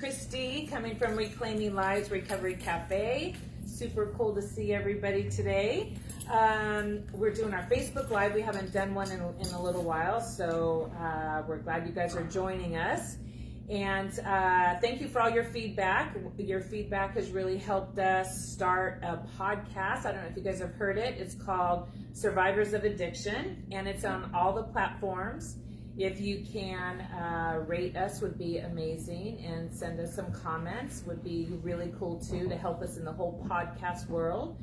Christy, coming from Reclaiming Lives Recovery Cafe. Super cool to see everybody today. We're doing our Facebook Live. We haven't done one in a little while, so we're glad you guys are joining us. And thank you for all your feedback. Your feedback has really helped us start a podcast. I don't know if you guys have heard it. It's called Survivors of Addiction, and it's on all the platforms. If you can rate us, would be amazing, and send us some comments would be really cool too, to help us in the whole podcast world.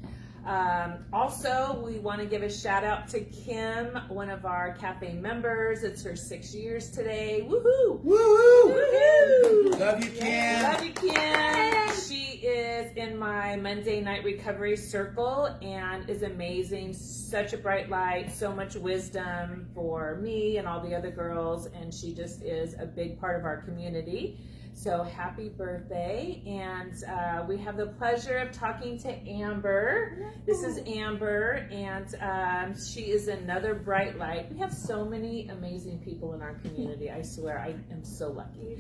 Also, we want to give a shout out to Kim, one of our cafe members. It's her 6 years today. Woohoo! Woohoo! Woohoo! Love you, Kim. Love you, Kim. She is in my Monday night recovery circle and is amazing. Such a bright light, so much wisdom for me and all the other girls, and she just is a big part of our community. So happy birthday. And we have the pleasure of talking to Amber. This is Amber, and she is another bright light. We have so many amazing people in our community. I swear, I am so lucky.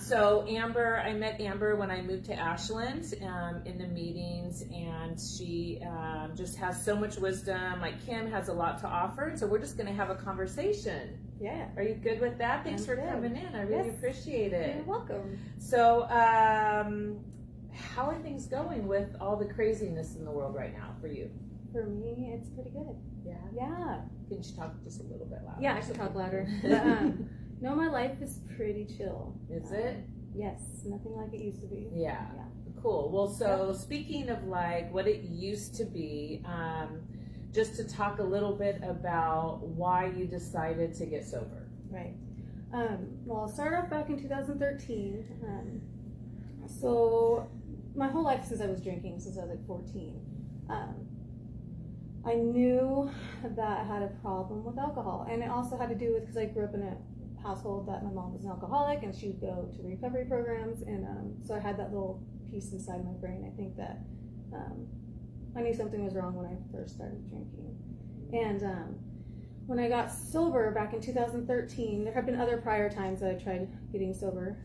So Amber, I met Amber when I moved to Ashland in the meetings, and she just has so much wisdom. Like Kim has a lot to offer, so we're just going to have a conversation. Yeah. Are you good with that? Thanks for coming in. I really appreciate it. You're welcome. So, how are things going with all the craziness in the world right now for you? For me, it's pretty good. Yeah. Yeah. Can you talk just a little bit louder? Yeah, I should talk louder. But, no, my life is pretty chill. Is it? Yes, nothing like it used to be. Yeah. Cool. Well, so speaking of like what it used to be, just to talk a little bit about why you decided to get sober. Right. Well, I'll start off back in 2013. So my whole life since I was drinking, since I was like 14, I knew that I had a problem with alcohol. And it also had to do with, because I grew up in a household that my mom was an alcoholic, and she would go to recovery programs. And so I had that little piece inside my brain. I think that I knew something was wrong when I first started drinking. And when I got sober back in 2013, there had been other prior times that I tried getting sober.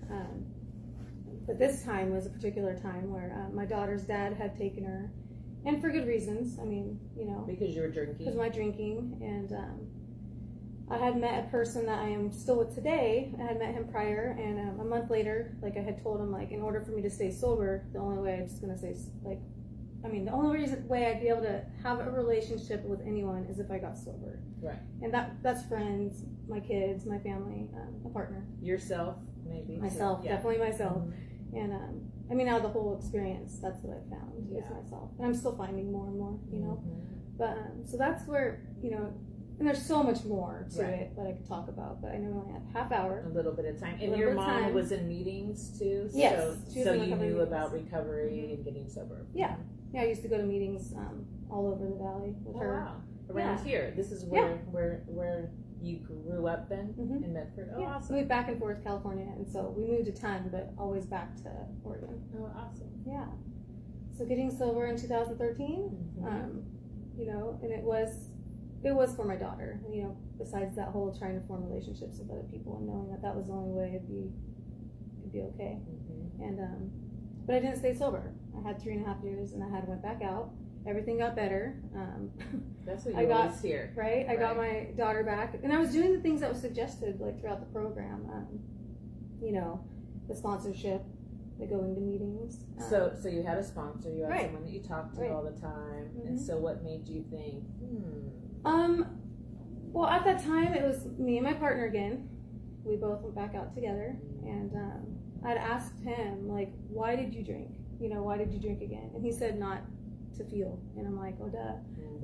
But this time was a particular time where my daughter's dad had taken her, and for good reasons. I mean, you know. Because you were drinking. Because of my drinking. And I had met a person that I am still with today. I had met him prior, and a month later, like I had told him, like, in order for me to stay sober, the only way the only way I'd be able to have a relationship with anyone is if I got sober. Right. And that's friends, my kids, my family, a partner. Yourself, maybe. Myself, definitely myself. Mm-hmm. And out of the whole experience, that's what I found is myself. And I'm still finding more and more, you know. Mm-hmm. But so that's where, you know, and there's so much more to it that I could talk about, but I know we only have half hour. A little bit of time. And your mom was in meetings too? Yes. So you knew about recovery and getting sober. Yeah. Yeah, I used to go to meetings all over the valley with her. Wow. Around here. This is where you grew up then in Medford. Oh, awesome. Moved back and forth California, and so we moved a ton, but always back to Oregon. Oh, awesome. Yeah. So getting sober in 2013, you know, and it was for my daughter, you know, besides that whole trying to form relationships with other people and knowing that was the only way it'd be okay. And but I didn't stay sober. I had 3.5 years, and I went back out. Everything got better. That's what you always hear. Right? I got my daughter back, and I was doing the things that was suggested, like, throughout the program. You know, the sponsorship, the going to meetings. So you had a sponsor. You had someone that you talked to all the time. And so what made you think, Well, at that time, it was me and my partner again. We both went back out together, and I'd asked him, like, why did you drink? You know, why did you drink again? And he said, not to feel. And I'm like, oh, duh.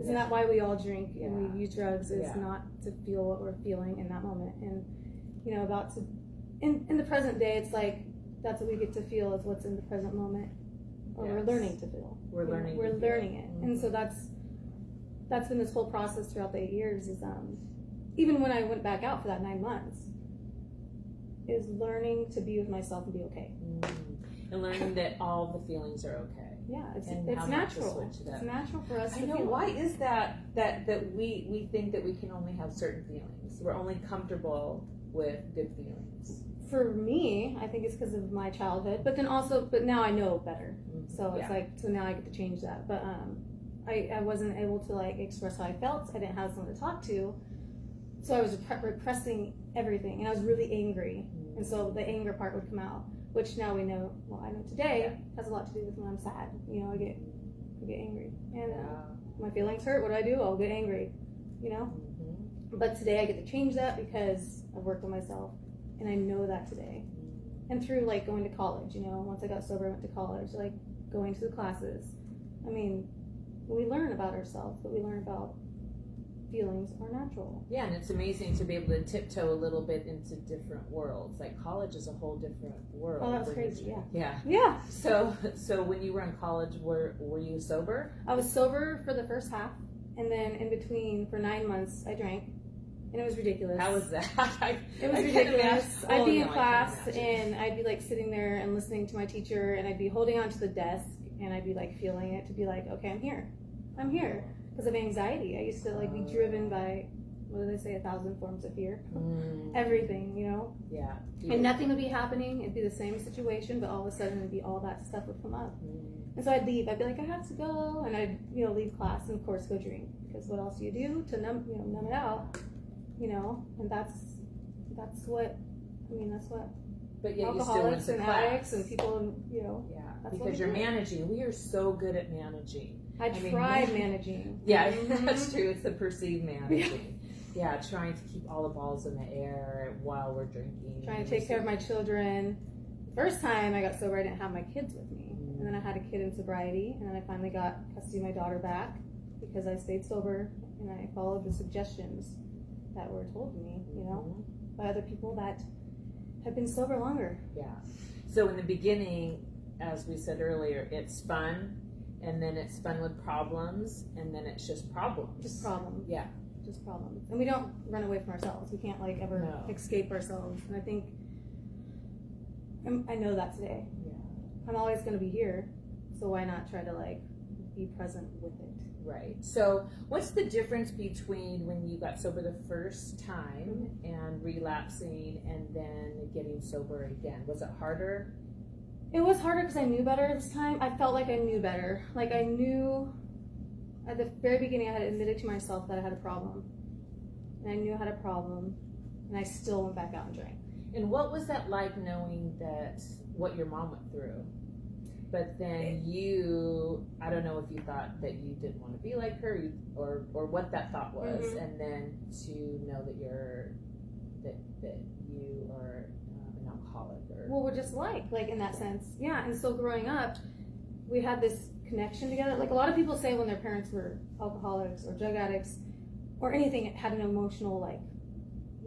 Isn't that why we all drink and we use drugs, is not to feel what we're feeling in that moment? And, you know, in the present day, it's like, that's what we get to feel, is what's in the present moment. Or we're learning to feel. We're learning it. And so that's been this whole process throughout the 8 years, is even when I went back out for that 9 months, is learning to be with myself and be okay. And learning that all the feelings are okay. Yeah, it's natural. It's natural for us to feel. Why is that we think that we can only have certain feelings? We're only comfortable with good feelings. for me, I think it's because of my childhood, but now I know better. So it's like, so now I get to change that. But I wasn't able to like express how I felt. I didn't have someone to talk to. So I was repressing everything, and I was really angry. And so the anger part would come out, which now we know, well, I know today has a lot to do with when I'm sad. You know, I get angry. And my feelings hurt. What do? I'll get angry, you know? But today I get to change that because I've worked on myself, and I know that today. And through like going to college, you know, once I got sober, I went to college, like going to the classes. I mean, we learn about ourselves, but we learn about feelings are natural. Yeah, and it's amazing to be able to tiptoe a little bit into different worlds. Like college is a whole different world. Oh, that's crazy. Yeah. Yeah. So when you were in college, were you sober? I was sober for the first half, and then in between for 9 months I drank, and it was ridiculous. How was that? It was ridiculous. I'd be in class and I'd be like sitting there and listening to my teacher, and I'd be holding onto the desk, and I'd be like feeling it to be like, okay, I'm here. Because of anxiety. I used to like be driven by, what do they say, 1,000 forms of fear. Everything, you know? Yeah. And nothing would be happening. It'd be the same situation, but all of a sudden it'd be all that stuff would come up. And so I'd leave. I'd be like, I have to go. And I'd, you know, leave class and of course go drink. Because what else do you do to numb it out? You know? And that's what But yet alcoholics you still and went to class. addicts and people, you know. Yeah, that's because you're managing. We are so good at managing. I tried managing. Yeah, that's true. It's the perceived managing. Yeah, trying to keep all the balls in the air while we're drinking. Trying to take care of my children. First time I got sober, I didn't have my kids with me. And then I had a kid in sobriety. And then I finally got custody of my daughter back because I stayed sober and I followed the suggestions that were told to me, you know, by other people that have been sober longer. Yeah. So in the beginning, as we said earlier, it's fun. And then it's fun with problems, and then it's just problems. Just problems. Yeah. Just problems. And we don't run away from ourselves. We can't like ever escape ourselves. And I think, I know that today. Yeah. I'm always going to be here, so why not try to like be present with it? Right. So what's the difference between when you got sober the first time and relapsing and then getting sober again? Was it harder? It was harder because I knew better this time. I felt like I knew better. Like I knew at the very beginning I had admitted to myself that I had a problem. And I knew I had a problem, and I still went back out and drank. And what was that like, knowing that what your mom went through? But then I don't know if you thought that you didn't want to be like her, or what that thought was, and then to know that that you are an alcoholic. Well, we're just like in that sense. Yeah, and so growing up, we had this connection together. Like a lot of people say when their parents were alcoholics or drug addicts or anything, had an emotional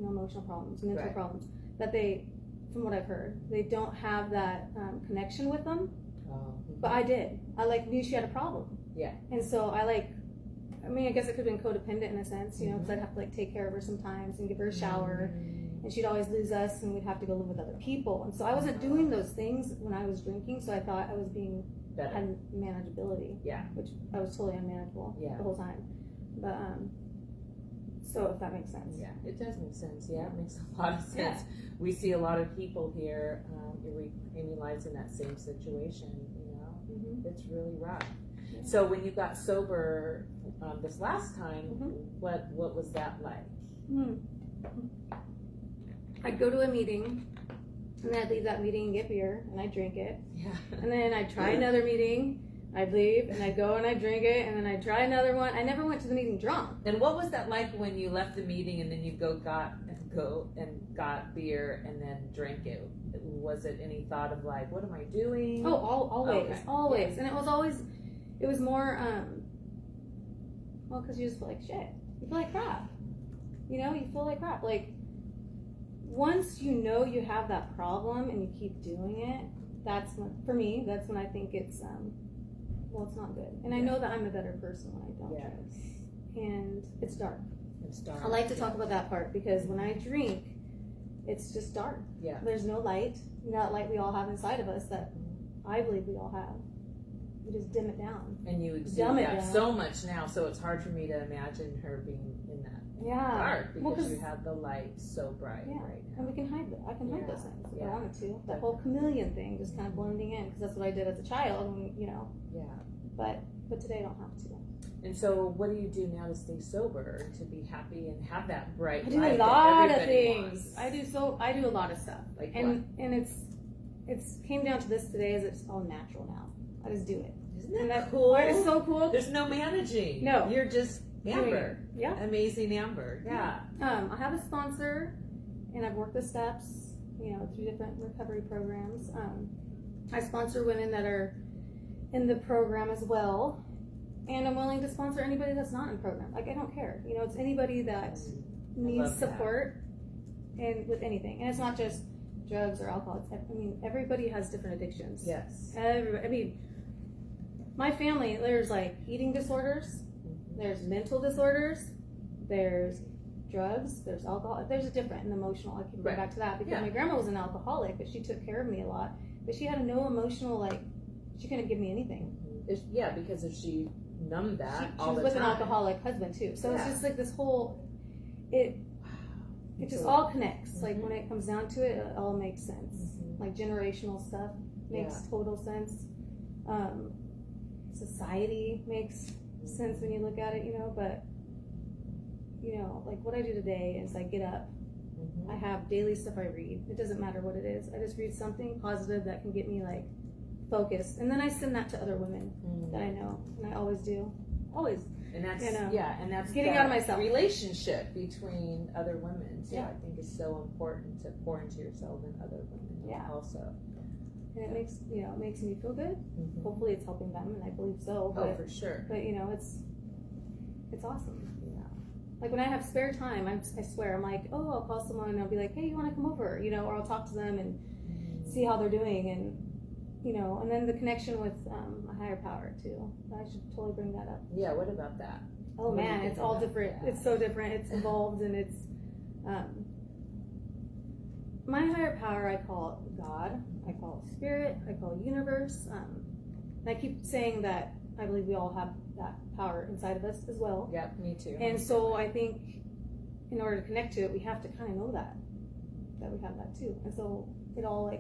emotional problems, mental problems, that they, from what I've heard, they don't have that connection with them. But I did. I knew she had a problem. Yeah. And so I guess it could have been codependent in a sense, you know, because I'd have to take care of her sometimes and give her a shower. And she'd always lose us, and we'd have to go live with other people. And so I wasn't doing those things when I was drinking, so I thought I was being had manageability. Yeah. Which I was totally unmanageable the whole time. But so if that makes sense. Yeah, it does make sense. Yeah, it makes a lot of sense. Yeah. We see a lot of people here reclaiming lives in that same situation. You know, it's really rough. Yeah. So when you got sober this last time, what was that like? I'd go to a meeting, and then I'd leave that meeting and get beer, and I'd drink it. Yeah. And then I'd try another meeting, I'd leave, and I'd go and I'd drink it, and then I'd try another one. I never went to the meeting drunk. And what was that like when you left the meeting and then you got beer and then drank it? Was it any thought of what am I doing? Oh, always. Yes. And it was more, because you just feel like shit. You feel like crap. You know, you feel like crap. Once you know you have that problem and you keep doing it, that's when I think it's, it's not good. And I know that I'm a better person when I don't drink. And it's dark. It's dark. I like to talk about that part because when I drink, it's just dark. Yeah. There's no light. That light we all have inside of us that I believe we all have. You just dim it down. And you exude that so much now, so it's hard for me to imagine her being in that dark because Well, 'cause- you have the light so bright Yeah. right now. And we can hide that. I can hide those things if I Yeah. wanted to. That whole chameleon thing, just kind of blending in, because that's what I did as a child, and, Yeah. But today I don't have to. And so, what do you do now to stay sober, to be happy and have that bright I do light a that lot of everybody things. wants? I do a lot of stuff. Like and it's came down to this today, is it's all natural now. I just do it. Isn't that cool? It's so cool. There's no managing. No. You're just Amber. Yeah. Amazing Amber. Yeah. I have a sponsor, and I've worked the steps, through different recovery programs. I sponsor women that are in the program as well, and I'm willing to sponsor anybody that's not in program. Like, I don't care. It's anybody that needs love that. support, and with anything. And it's not just drugs or alcohol. Everybody has different addictions. Yes. My family, there's like eating disorders, there's mental disorders, there's drugs, there's alcohol, there's a different and emotional. I can go back to that because my grandma was an alcoholic, but she took care of me a lot. But she had no emotional, she couldn't give me anything. Because if she numbed that She all was the with time. an alcoholic husband too. So it's just like this whole, it just So- all connects. Like when it comes down to it all makes sense. Like generational stuff makes total sense. Society makes sense when you look at it, but like what I do today is I get up, I have daily stuff I read. It doesn't matter what it is. I just read something positive that can get me focused, and then I send that to other women that I know, and I always do, always. And that's and that's getting out of myself. Relationship between other women too. Yeah. I think is so important to pour into yourself and other women. Yeah. Also. And it makes it makes me feel good. Hopefully, it's helping them, and I believe so. Oh, for sure. But it's awesome. Yeah. Like when I have spare time, I swear I'm like, oh, I'll call someone and I'll be like, hey, you want to come over? Or I'll talk to them and see how they're doing, and and then the connection with a higher power too. I should totally bring that up. Yeah. What about that? Oh man, it's all different. It's so different. It's involved, and it's my higher power. I call God. I call spirit. I call universe. And I keep saying that I believe we all have that power inside of us as well. Yeah, me too. And so I think in order to connect to it, we have to kind of know that we have that too. And so it all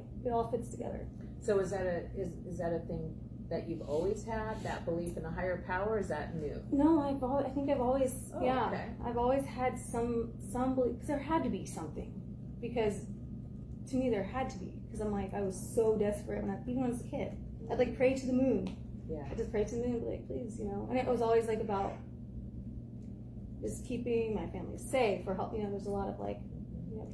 fits together. So is that a thing that you've always had, that belief in a higher power? Or is that new? No, I think I've always Okay. I've always had some belief, because there had to be something, because to me there had to be, because I was so desperate even when I was a kid. I'd pray to the moon. Yeah. I just pray to the moon and be like, please, and it was always about just keeping my family safe or help. There's a lot of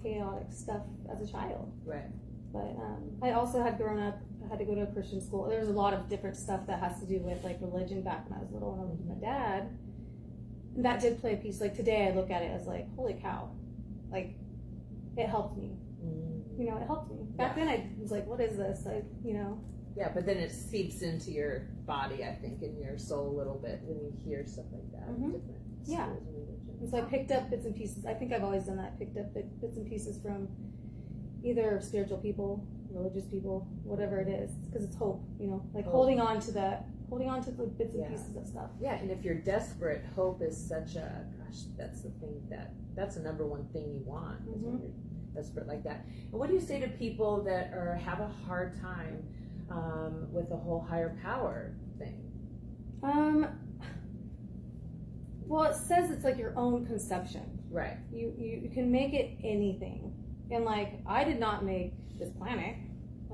chaotic stuff as a child. Right. But I also had grown up. I had to go to a Christian school. There's a lot of different stuff that has to do with religion back when I was little, and I lived with my dad. And that did play a piece. Today, I look at it as holy cow, it helped me. It helped me. Back then, I was like, what is this? Yeah, but then it seeps into your body, I think, and your soul a little bit when you hear stuff like that. Different Yeah. schools and religions. And so I picked up bits and pieces. I think I've always done that. Picked up bits and pieces from either spiritual people, religious people, whatever it is, because it's hope. Holding on to the bits and pieces of stuff. Yeah, and if you're desperate, hope is such a that's the thing that's the number one thing you want is when you're desperate like that. And what do you say to people that have a hard time with the whole higher power thing? Well, it says it's your own conception. Right. You can make it anything, and I did not make this planet.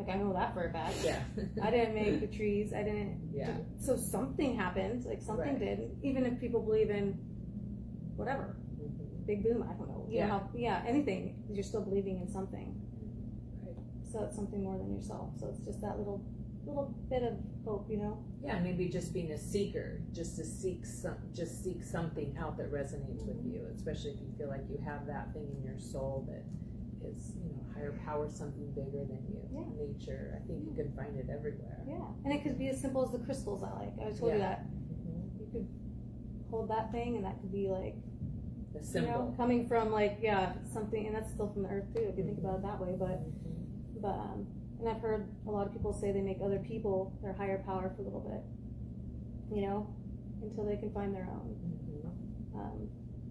I know that for a fact. Yeah. I didn't make the trees. I didn't. Yeah. So something happened. Something did. Even if people believe in whatever, Big Boom. I don't know. You know how, anything. You're still believing in something. Right. So it's something more than yourself. So it's just that little bit of hope, Yeah, maybe just being a seeker, just to seek something out that resonates with you, especially if you feel like you have that thing in your soul that is, higher power, something bigger than you. Nature, I think you can find it everywhere. Yeah, and it could be as simple as the crystals I like. I told you that. You could hold that thing, and that could be The symbol. coming from something, and that's still from the earth too, if you think about it that way. But and I've heard a lot of people say they make other people their higher power for a little bit, until they can find their own.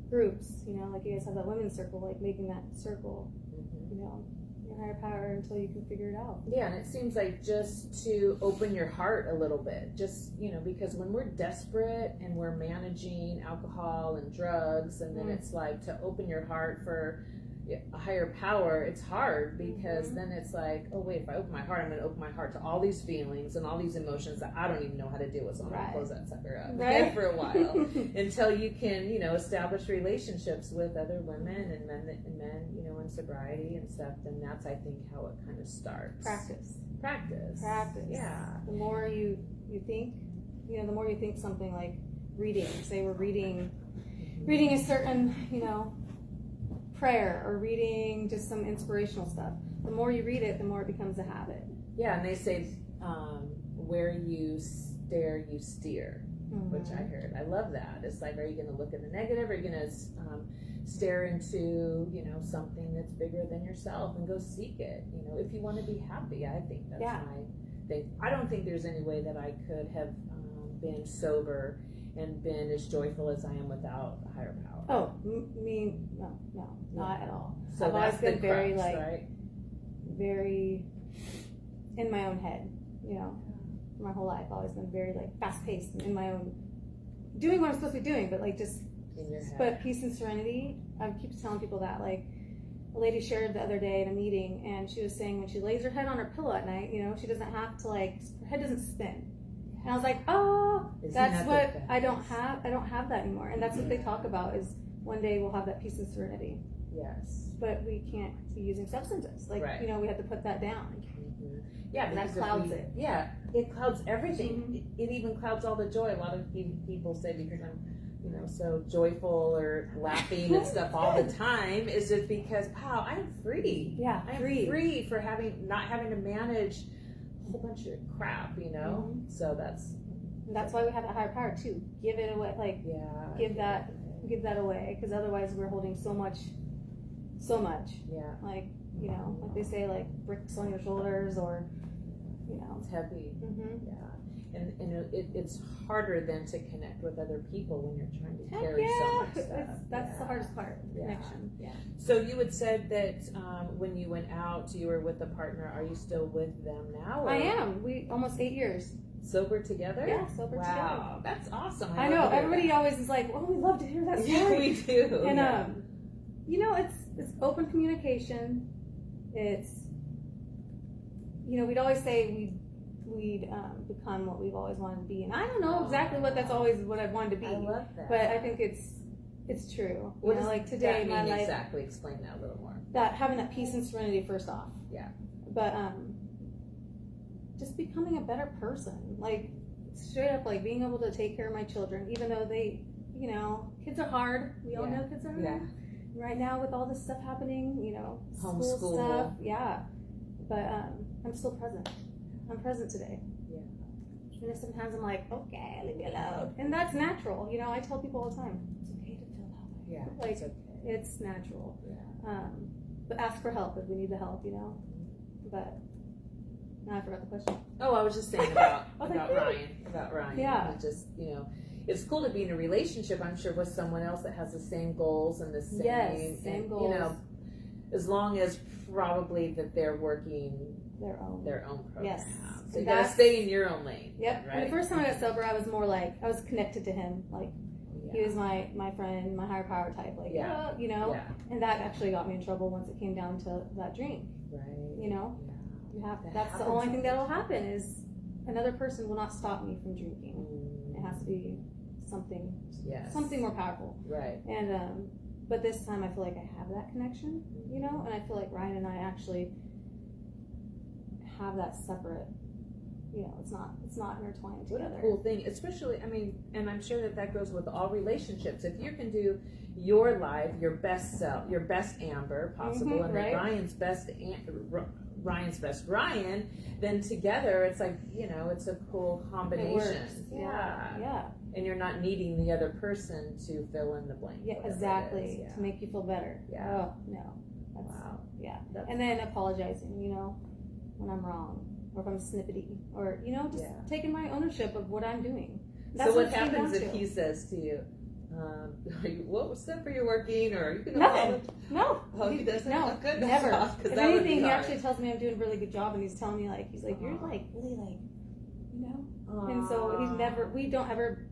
groups, you know, like you guys have that women's circle, like making that circle, Mhm. you know, your higher power until you can figure it out. Yeah, and it seems like just to open your heart a little bit, just, you know, because when we're desperate and we're managing alcohol and drugs, and then it's like to open your heart for a higher power, it's hard because then it's like, oh wait, if I open my heart, I'm going to open my heart to all these feelings and all these emotions that I don't even know how to deal with. So I'm going to close that sucker up for a while until you can, you know, establish relationships with other women and men, you know, in sobriety and stuff. Then that's, I think, how it kind of starts. Practice. Yeah. The more you think, you know, the more you think something like reading. Say we're reading a certain, you know, prayer or reading just some inspirational stuff. The more you read it, the more it becomes a habit. Yeah, and they say where you stare, you steer, which I heard. I love that. It's like, are you going to look at the negative? Or are you going to stare into, you know, something that's bigger than yourself and go seek it? You know, if you want to be happy, I think that's my thing. I don't think there's any way that I could have been sober and been as joyful as I am without a higher power. Oh, no, not at all. So I've always been very crux, right? very in my own head, you know, my whole life. I've always been very like fast paced and in my own, doing what I'm supposed to be doing, but like just, in your head. But peace and serenity, I keep telling people that, like, a lady shared the other day in a meeting, and she was saying when she lays her head on her pillow at night, you know, she doesn't have to, like, her head doesn't spin. And I was like, oh, that's what I don't have. I don't have that anymore. And that's what they talk about is one day we'll have that peace and serenity. Yes. But we can't be using substances. Like, you know, we have to put that down. Yeah, and that clouds it. Yeah, it clouds everything. It even clouds all the joy. A lot of people say because I'm, you know, so joyful or laughing and stuff all the time is just because, wow, I'm free. Yeah, I'm free for not having to manage a whole bunch of crap, you know. So that's why we have that higher power too. Give it away, like give that away, because otherwise we're holding so much. Yeah. Like, you know, like they say, like bricks on your shoulders, or you know, it's heavy. Yeah. And it's harder than to connect with other people when you're trying to carry so much stuff. That's the hardest part, connection. Yeah. So you had said that when you went out, you were with a partner. Are you still with them now? Or? I am. We almost 8 years. Sober together? Yeah, sober together. Wow, that's awesome. I know. Everybody always is like, "Oh, we love to hear that story." Yeah, we do. And you know, it's open communication. It's, you know, we'd always say we'd become what we've always wanted to be, and I don't know exactly what that's always what I've wanted to be. I love that. But I think it's true. What you know, does like today, that mean my life, exactly? Explain that a little more. That having that peace and serenity first off. Yeah. But just becoming a better person, like straight up, like being able to take care of my children, even though they, you know, kids are hard. We all know kids are hard. Yeah. Right now with all this stuff happening, you know, school stuff, but I'm still present. I'm present today. Yeah. And sometimes I'm like, okay, leave me alone, and that's natural. You know, I tell people all the time, it's okay to feel that way. Yeah, like it's okay. It's natural. Yeah. But ask for help if we need the help. You know. But now I forgot the question. Oh, I was just saying about Ryan. About Ryan. Yeah. Just, you know, it's cool to be in a relationship, I'm sure, with someone else that has the same goals and the same, same goals. You know, as long as probably that they're working their own program. Yes. So you gotta stay in your own lane. Yep. Right? And the first time I got sober, I was more like, I was connected to him. Like, he was my friend, my higher power type. Like, you know, and that actually got me in trouble once it came down to that drink. Right. You know, that's the only thing that'll happen is another person will not stop me from drinking. It has to be something more powerful. Right. And but this time I feel like I have that connection, you know, and I feel like Ryan and I actually have that separate, you know, it's not intertwined together. What a cool thing, especially, I mean, and I'm sure that goes with all relationships. If you can do your life, your best self, your best Amber possible, and then Ryan's best Ryan, then together it's like, you know, it's a cool combination. Yeah. And you're not needing the other person to fill in the blank. Yeah, exactly. To make you feel better. Yeah. Oh, no. Wow. Yeah. And then apologizing, you know, when I'm wrong, or if I'm snippety, or, you know, just taking my ownership of what I'm doing. So what happens if he says to you, What step are you working, or you can Nothing. No. Oh, he doesn't? No, Good. never. If If anything, he actually tells me I'm doing a really good job, and he's telling me he's like, you're like really you know. And so we don't ever.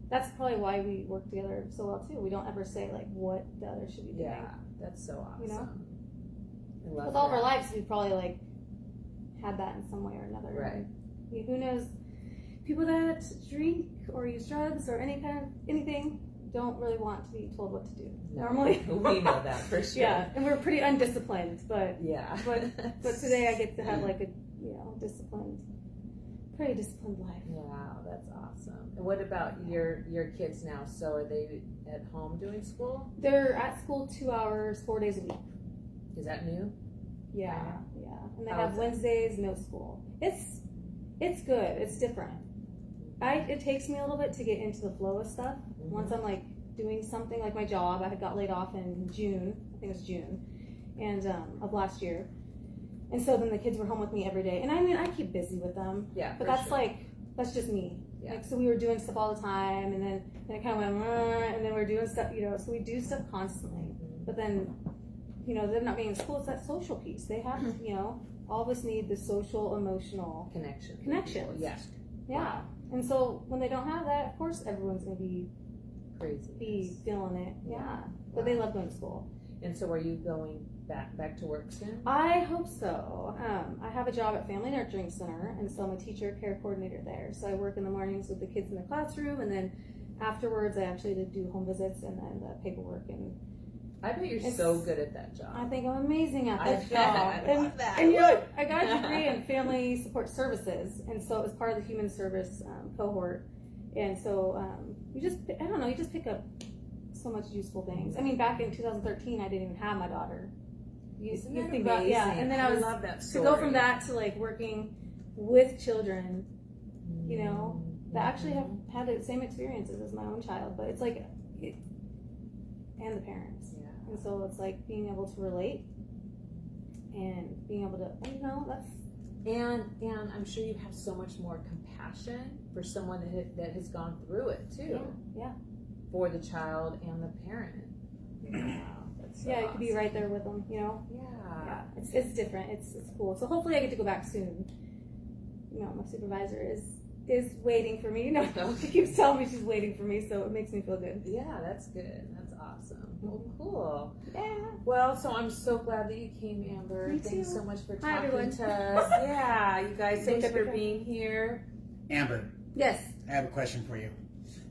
That's probably why we work together so well too. We don't ever say what the other should be doing. Yeah, that's so awesome. You know, I love with all of our that. lives, we probably had that in some way or another. Right. Who knows? People that drink or use drugs or anything don't really want to be told what to do. No, normally, we know that for sure. Yeah, and we're pretty undisciplined, but yeah. but today I get to have a pretty disciplined life. Wow, that's awesome. And what about your kids now? So are they at home doing school? They're at school 2 hours, 4 days a week. Is that new? Yeah. And they How have is it? Wednesdays, no school. It's good. It's different. It takes me a little bit to get into the flow of stuff. Mm-hmm. Once I'm doing something like my job, I had got laid off in June. I think it was June, and of last year. And so then the kids were home with me every day. And I mean, I keep busy with them. Yeah. But for that's sure. that's just me. Yeah. So we were doing stuff all the time, and then it kind of went, and then we're doing stuff, so we do stuff constantly. Mm-hmm. But then, them not being in school, it's that social piece. They have, all of us need the social, emotional Connections. Yeah. Wow. And so when they don't have that, of course, everyone's going to Crazy. be feeling it. Yeah. But Wow. they love going to school. And so are you going back to work soon? I hope so. I have a job at Family Nurturing Center, and so I'm a teacher care coordinator there. So I work in the mornings with the kids in the classroom, and then afterwards I actually do home visits and then the paperwork. And I bet you're so good at that job. I think I'm amazing at I that bet. job. I love that. And I got a degree in family support services, and so it was part of the human service cohort. And so you just pick up so much useful things. I mean, back in 2013, I didn't even have my daughter. Isn't You that think about, amazing? and then I love that story. to go from that to working with children, that actually have had the same experiences as my own child, but it's and the parents. Yeah. And so it's being able to relate and being able to, that's. And I'm sure you have so much more compassion for someone that has gone through it too. Yeah. For the child and the parent. Wow. That's so You could be awesome. right there with them, Yeah. Yeah, it's different. It's cool. So hopefully I get to go back soon. My supervisor is waiting for me. She keeps telling me she's waiting for me, so it makes me feel good. Yeah, that's good. That's awesome. Well, cool. Yeah. Well, so I'm so glad that you came, Amber. Me Thanks too. so much for Hi, talking everyone. to us. Yeah, you guys, thanks for being here. Amber, Yes. I have a question for you.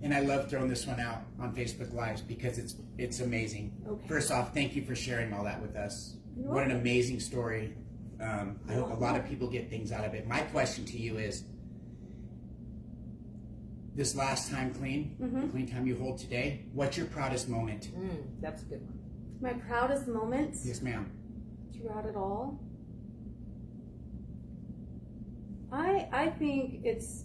And I love throwing this one out on Facebook Lives because it's amazing. Okay. First off, thank you for sharing all that with us. You're What an welcome. amazing story. I hope a lot of people get things out of it. My question to you is, this last time clean, Mm-hmm. the clean time you hold today, what's your proudest moment? That's a good one. My proudest moment Yes, ma'am. throughout it all, I think it's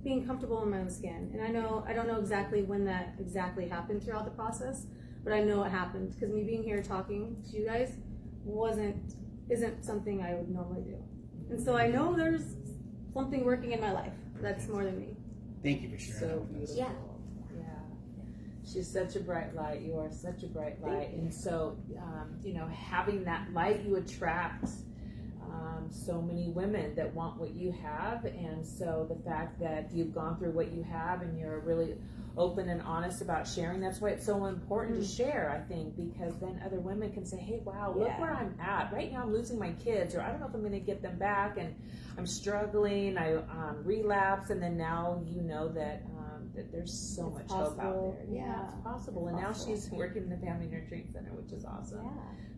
being comfortable in my own skin. And I don't know exactly when that exactly happened throughout the process, but I know it happened because me being here talking to you guys isn't something I would normally do. And so I know there's something working in my life that's more than me. Thank you for sharing So that with us. beautiful. Yeah. She's such a bright light. You are such a bright light. And so, having that light, you attract so many women that want what you have. And so the fact that you've gone through what you have and you're really open and honest about sharing, that's why it's so important to share, I think, because then other women can say, hey, wow, look where I'm at. Right now I'm losing my kids, or I don't know if I'm going to get them back, and I'm struggling, I relapse, and then now you know that there's so It's much hope out possible. there. Yeah. It's possible. It's And possible. now she's working in the Family Nurturing Center, which is awesome. Yeah.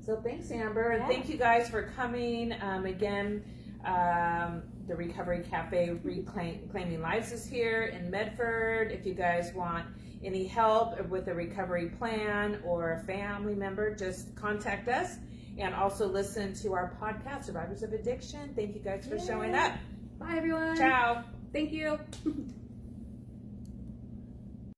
So thanks, Amber, and Yeah. thank you guys for coming. Again, the Recovery Cafe Reclaiming Lives is here in Medford. If you guys want any help with a recovery plan or a family member, just contact us. And also listen to our podcast, Survivors of Addiction. Thank you guys for showing up. Bye, everyone. Ciao. Thank you.